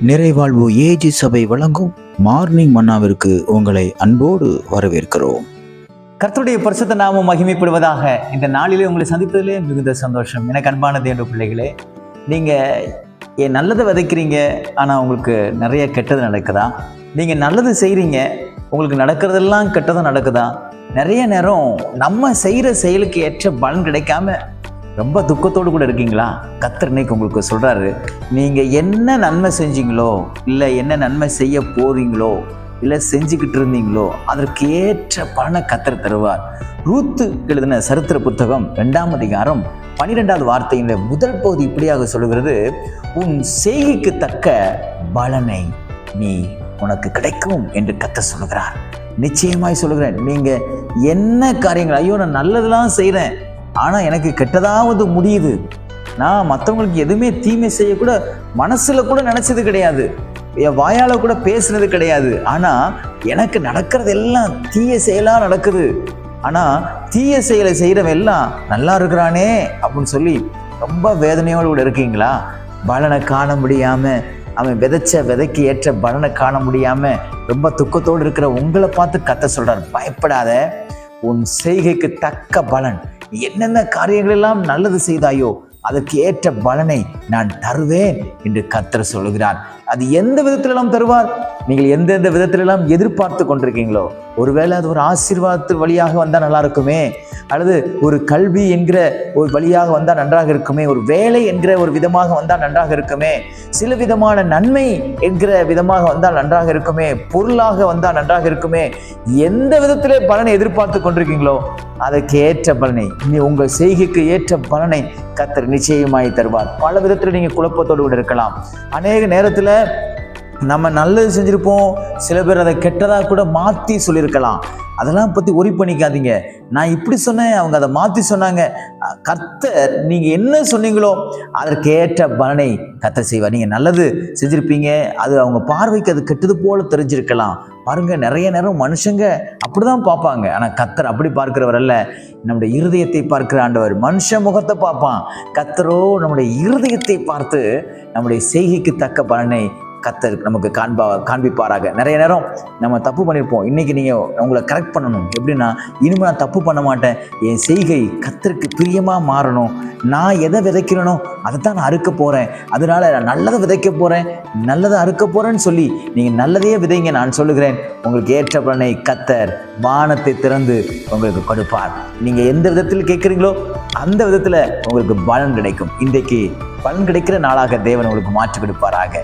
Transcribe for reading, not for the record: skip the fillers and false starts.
நிறைவாழ்வு AG சபை வழங்கும் morning மன்னாவிற்கு உங்களை அன்போடு வரவேற்கிறோம். கர்த்தருடைய பரிசுத்த நாமம் மகிமைப்படுவதாக. இந்த நாளிலே உங்களை சந்திப்பதிலே மிகுந்த சந்தோஷம். எனக்கு அன்பான தேவ பிள்ளைகளே, நீங்கள் ஏன் நல்லதை விதைக்கிறீங்க, ஆனால் உங்களுக்கு நிறைய கெட்டது நடக்குதா? நீங்கள் நல்லது செய்கிறீங்க, உங்களுக்கு நடக்கிறதெல்லாம் கெட்டதும் நடக்குதா? நிறைய நேரம் நம்ம செய்கிற செயலுக்கு ஏற்ற பலன் கிடைக்காம ரொம்ப துக்கத்தோடு கூட இருக்கீங்களா? கர்த்தர் இன்னைக்கு உங்களுக்கு சொல்கிறாரு, நீங்கள் என்ன நன்மை செஞ்சீங்களோ, இல்லை என்ன நன்மை செய்ய போறீங்களோ, இல்லை செஞ்சுக்கிட்டு இருந்தீங்களோ, அதற்கு ஏற்ற பலனை கர்த்தர் தருவார். ரூத்து எழுதின சரித்திர புத்தகம் 2ஆம் அதிகாரம் 12வது வார்த்தையின் முதல் பகுதி இப்படியாக சொல்லுகிறது, உன் செய்கைக்கு தக்க பலனை நீ உனக்கு கிடைக்கும் என்று கர்த்தர் சொல்லுகிறார். நிச்சயமாய் சொல்லுகிறேன், நீங்கள் என்ன காரியங்கள், ஐயோ நான் நல்லதெல்லாம் செய்கிறேன், ஆனால் எனக்கு கெட்டதாவது முடியுது, நான் மற்றவங்களுக்கு எதுவுமே தீமை செய்யக்கூட மனசில் கூட நினச்சது கிடையாது, என் வாயால் கூட பேசுனது கிடையாது, ஆனால் எனக்கு நடக்கிறது எல்லாம் தீய செயலாக நடக்குது, ஆனால் தீய செயலை செய்கிறவன் எல்லாம் நல்லா இருக்கிறானே அப்படின்னு சொல்லி ரொம்ப வேதனையோடு கூட இருக்கீங்களா? பலனை காண முடியாமல், அவன் விதைச்ச விதைக்கு ஏற்ற பலனை காண முடியாமல் ரொம்ப துக்கத்தோடு இருக்கிற உங்களை பார்த்து கர்த்தர் சொல்கிறார், பயப்படாத, உன் செய்கைக்கு தக்க பலன், என்னென்ன காரியங்கள் எல்லாம் நல்லது செய்தாயோ அதற்கு ஏற்ற பலனை நான் தருவேன் என்று கர்த்தர் சொல்கிறார். அது எந்த விதத்திலெல்லாம் தருவார்? நீங்கள் எந்தெந்த விதத்திலெல்லாம் எதிர்பார்த்து கொண்டிருக்கீங்களோ, ஒருவேளை அது ஒரு ஆசீர்வாதத்து வழியாக வந்தால் நல்லா இருக்குமே, அல்லது ஒரு கல்வி என்கிற ஒரு வழியாக வந்தால் நன்றாக இருக்குமே, ஒரு வேலை என்கிற ஒரு விதமாக வந்தால் நன்றாக இருக்குமே, சில விதமான நன்மை என்கிற விதமாக வந்தால் நன்றாக இருக்குமே, பொருளாக வந்தால் நன்றாக இருக்குமே, எந்த விதத்திலே பலனை எதிர்பார்த்து கொண்டிருக்கீங்களோ அதற்கு ஏற்ற பலனை, உங்கள் செய்கைக்கு ஏற்ற பலனை கர்த்தர் நிச்சயமாய் தருவார். பல விதத்தில் நீங்கள் குழப்பத்தோடு கூட இருக்கலாம். அநேக நேரத்தில் நம்ம நல்லது செஞ்சுருப்போம், சில பேர் அதை கெட்டதாக கூட மாற்றி சொல்லியிருக்கலாம். அதெல்லாம் பற்றி ஒரி பண்ணிக்காதீங்க. நான் இப்படி சொன்னேன், அவங்க அதை மாற்றி சொன்னாங்க. கர்த்தர் நீங்கள் என்ன சொன்னீங்களோ அதற்கு ஏற்ற பலனை கர்த்தர் செய்வார். நீங்கள் நல்லது செஞ்சுருப்பீங்க, அது அவங்க பார்வைக்கு அது கெட்டது போல தெரிஞ்சிருக்கலாம். பாருங்கள், நிறைய நேரம் மனுஷங்க அப்படிதான் பார்ப்பாங்க, ஆனால் கர்த்தர் அப்படி பார்க்கிறவர் அல்ல. நம்முடைய இருதயத்தை பார்க்கிற ஆண்டவர். மனுஷன் முகத்தை பார்ப்பான், கர்த்தரோ நம்முடைய இருதயத்தை பார்த்து நம்முடைய செய்கைக்கு தக்க பலனை கர்த்தர் நமக்கு காண்பிப்பாராக. நிறைய நேரம் நம்ம தப்பு பண்ணியிருப்போம், இன்றைக்கி நீங்கள் உங்களை கரெக்ட் பண்ணணும். எப்படின்னா, இனிமேல் நான் தப்பு பண்ண மாட்டேன், என் செய்கை கர்த்தருக்கு பிரியமாக மாறணும், நான் எதை விதைக்கிறேனோ அதை தான் நான் அறுக்க போகிறேன், அதனால் நான் நல்லதை விதைக்க போகிறேன், நல்லதை அறுக்க போகிறேன்னு சொல்லி நீங்கள் நல்லதையே விதைங்க. நான் சொல்லுகிறேன், உங்களுக்கு ஏற்ற பலனை கர்த்தர் வானத்தை திறந்து உங்களுக்கு கொடுப்பார். நீங்கள் எந்த விதத்தில் கேட்குறீங்களோ அந்த விதத்தில் உங்களுக்கு பலன் கிடைக்கும். இன்றைக்கு பலன் கிடைக்கிற நாளாக தேவன் உங்களுக்கு மாற்றி கொடுப்பாராக.